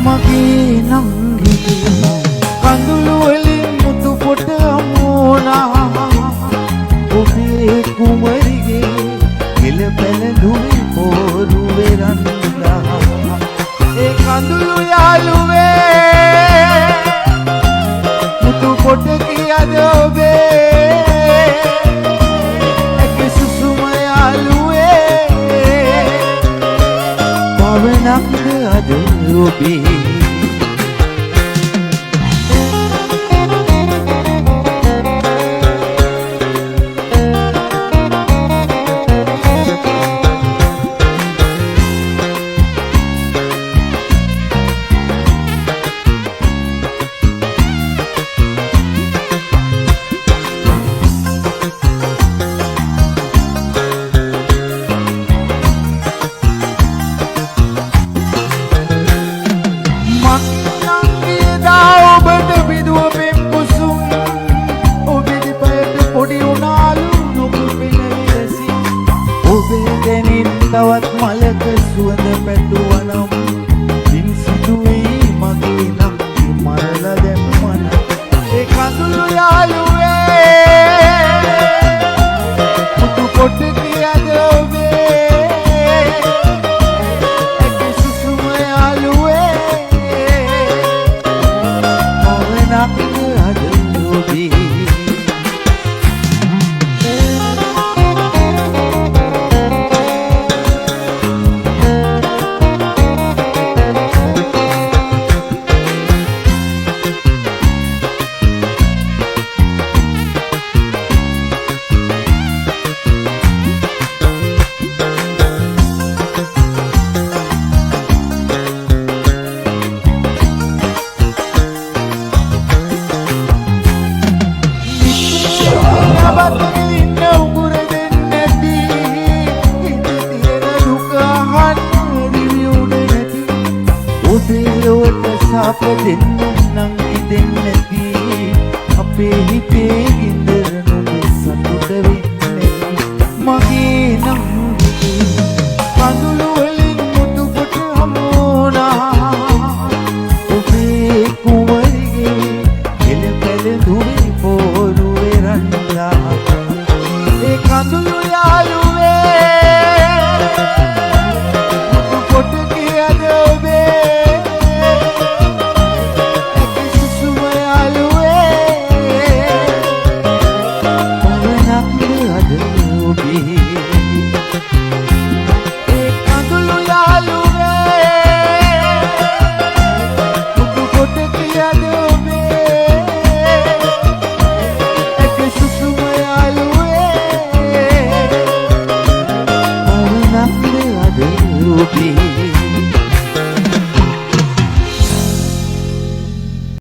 මගේ නංගිගේ කඳුළු වලින් මුතු පොට අමෝනා ඔබේ කුමරිගේ මෙල පැලඳුයි පොරු වෙරන්දා ඒ කඳුළු යාළුවේ මුතු පොට කියද ඔබේ ඇක සුසුම යාළුවේ පවනක්ද අද ඔබේ තවත් මලක සුවඳ පැතුවනම් දින් සිදුවී මගේ නම් මරලා දැම්මන ඒ කඳුළු යාළුවේ මුතු පොට කියද ඔබේ ඇක සුසුම යාළුවේ පවනක්ද අද ඔබේ අප දෙන්න නම් ඉදෙන්නදී අපේ හිතේ